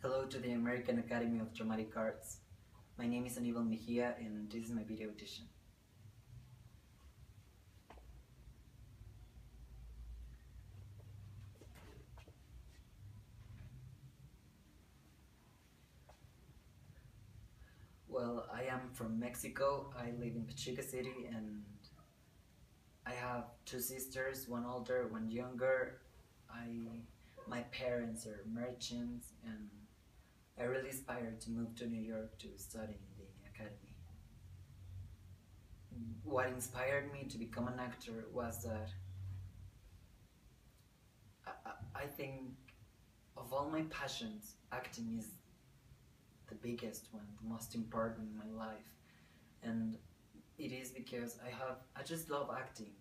Hello to the American Academy of Dramatic Arts. My name is Aníbal Mejía and this is my video audition. Well, I am from Mexico. I live in Pachuca City and I have two sisters, one older, one younger. My parents are merchants and I really aspired to move to New York to study in the academy. What inspired me to become an actor was that I think of all my passions, acting is the biggest one, the most important in my life. And it is because I just love acting.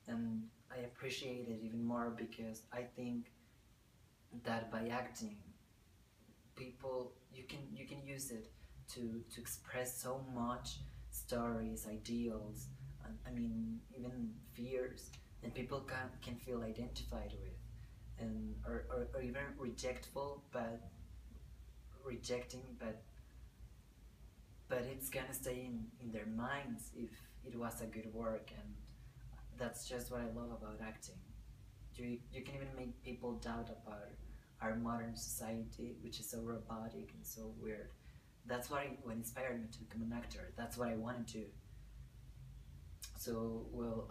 And I appreciate it even more because I think that by acting, you can use it to express so much stories, ideals, I mean even fears, and people can feel identified with, and or even rejecting, but it's gonna stay in their minds if it was a good work, and that's just what I love about acting. You can even make people doubt about our modern society, which is so robotic and so weird. That's what inspired me to become an actor. That's what I wanted to. So, well,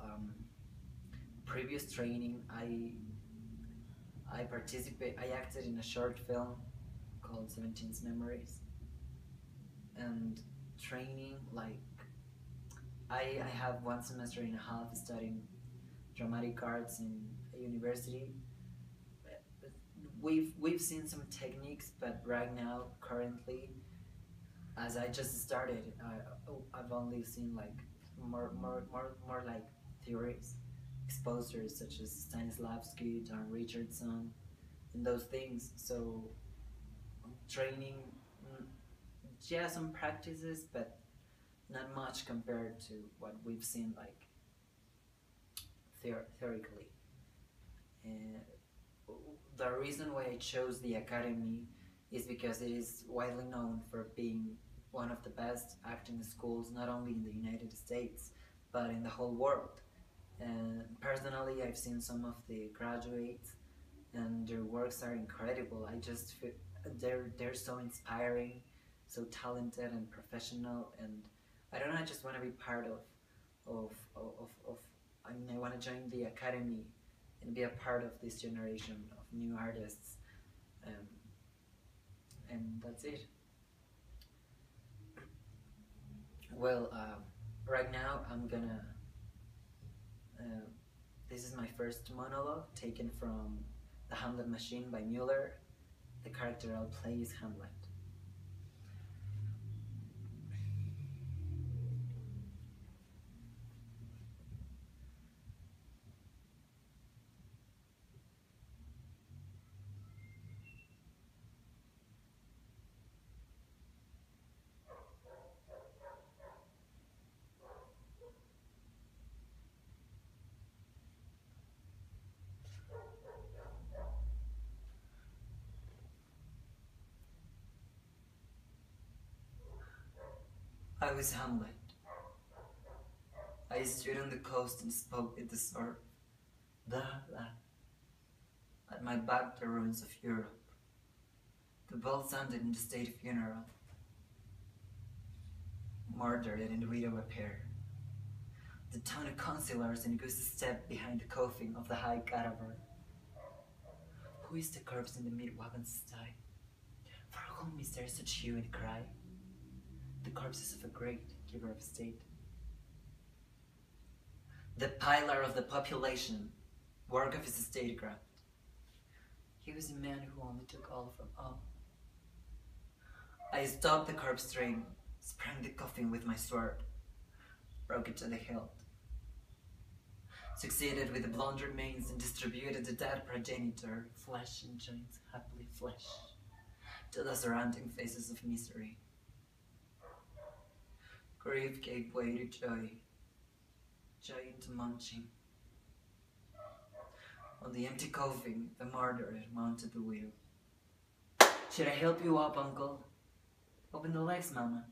previous training, I acted in a short film called 17's Memories. And training, like, I have 1.5 semesters studying dramatic arts in a university. We've seen some techniques, but right now, currently, as I just started, I've only seen like more like theories, exposures such as Stanislavski, Don Richardson, and those things. So training, yeah, some practices, but not much compared to what we've seen like theoretically. And the reason why I chose the academy is because it is widely known for being one of the best acting schools, not only in the United States, but in the whole world. And personally, I've seen some of the graduates, and their works are incredible. I just feel they're so inspiring, so talented and professional, and I don't know. I just want to be part of. I mean, I want to join the academy and be a part of this generation of new artists, and that's it. Well, right now I'm gonna. This is my first monologue taken from the HamletMachine by Mueller. The character I'll play is Hamlet. I was Hamlet. I stood on the coast and spoke with the surf. Blah, blah. At my back, the ruins of Europe. The bell sounded in the state funeral. Murdered and the widow appear. The town of councillors and goose step behind the coffin of the high cadaver. Who is the corpse in the mid-wagon's sty? For whom is there such hue and cry? The corpses of a great giver of state. The pillar of the population, work of his statecraft. He was a man who only took all from all. I stopped the corpse train, sprang the coffin with my sword, broke it to the hilt, succeeded with the blonde remains and distributed the dead progenitor, flesh and joints, happily flesh, to the surrounding faces of misery. Grief gave way to joy, joy into munching. On the empty coffin, the murderer mounted the wheel. Should I help you up, Uncle? Open the legs, Mama.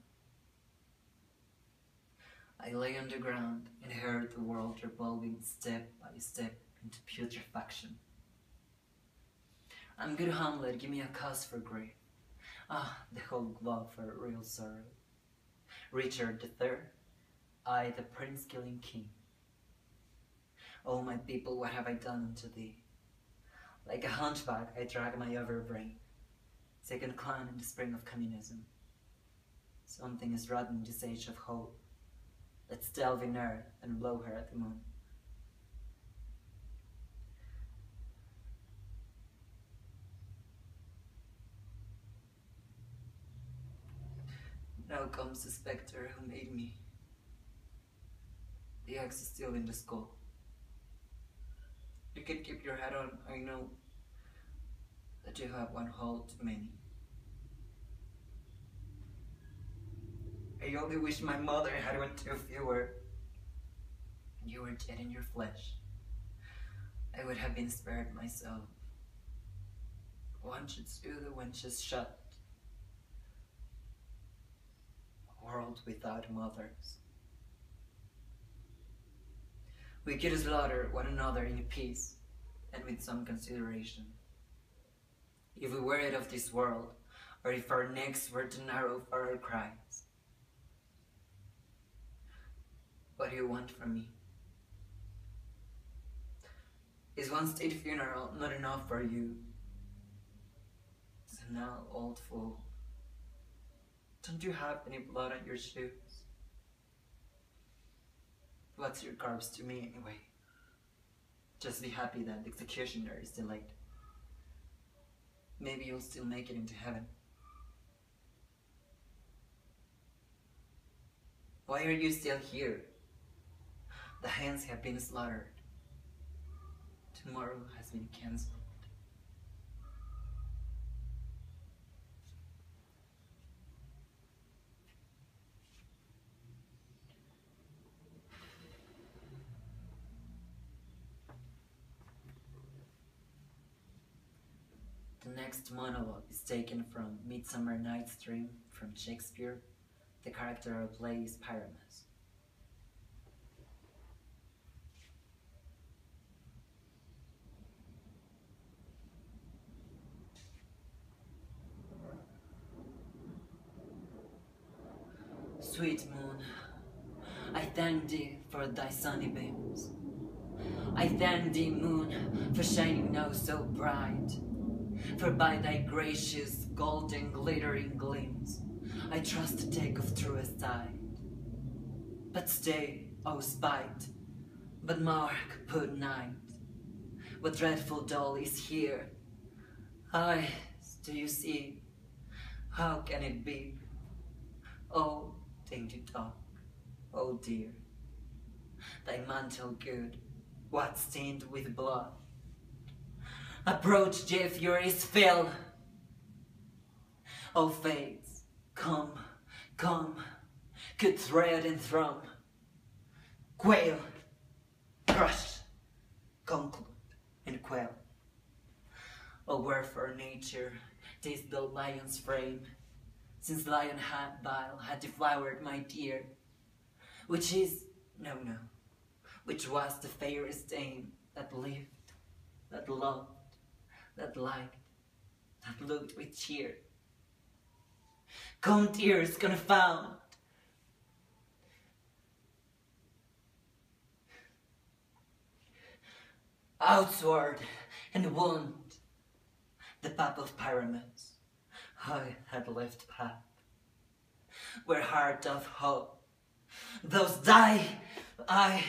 I lay on the ground and heard the world revolving step by step into putrefaction. I'm good, Hamlet, give me a cause for grief. Ah, the whole glove for real sorrow. Richard III, I the prince-killing king. Oh, my people, what have I done unto thee? Like a hunchback, I drag my overbrain. Second clan in the spring of communism. Something is rotten in this age of hope. Let's delve in earth and blow her at the moon. Now comes the spectre who made me. The axe is still in the skull. You can keep your head on, I know that you have one hole too many. I only wish my mother had one too fewer. And you were dead in your flesh. I would have been spared myself. One should sue the wenches shut. A world without mothers. We could slaughter one another in peace and with some consideration. If we were out of this world, or if our necks were too narrow for our cries. What do you want from me? Is one state funeral not enough for you? So now, old fool, don't you have any blood on your shoes? What's your corpse to me anyway? Just be happy that the executioner is delayed. Maybe you'll still make it into heaven. Why are you still here? The hens have been slaughtered. Tomorrow has been cancelled. The next monologue is taken from Midsummer Night's Dream from Shakespeare. The character I play is Pyramus. Sweet moon, I thank thee for thy sunny beams. I thank thee, moon, for shining now so bright. For by thy gracious golden glittering gleams I trust to take of truest sight. But stay, O spite, but mark, good night, what dreadful doll is here? Eyes, do you see? How can it be? Oh, dainty dog, oh dear, thy mantle good, what stained with blood? Approach, ye furies fill. O fates, come, come, could thread and thrum, quail, crush, conclude, and quail. O wherefore nature, 'tis the lion's frame, since lion had bile had deflowered my dear, which is, no, which was the fairest dame that lived, that loved, that liked, that looked with cheer. Come, tears confound! Outsword and wound, the path of Pyramus, I had left path, where heart of hope, thus die I,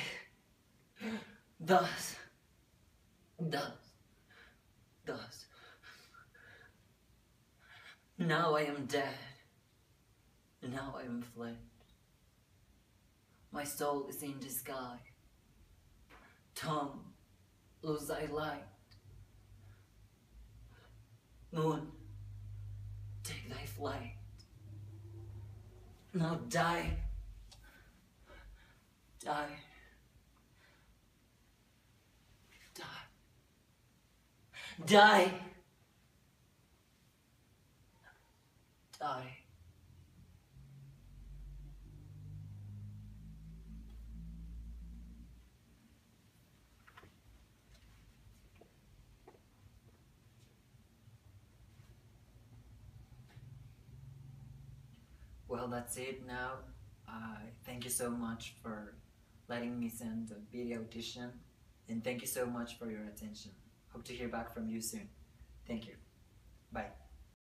thus. Now I am dead, now I am fled. My soul is in the sky. Tongue, lose thy light. Moon, take thy flight. Now die, die, die, die. die. Well, that's it now. Thank you so much for letting me send a video audition, and thank you so much for your attention. Hope to hear back from you soon. Thank you. Bye.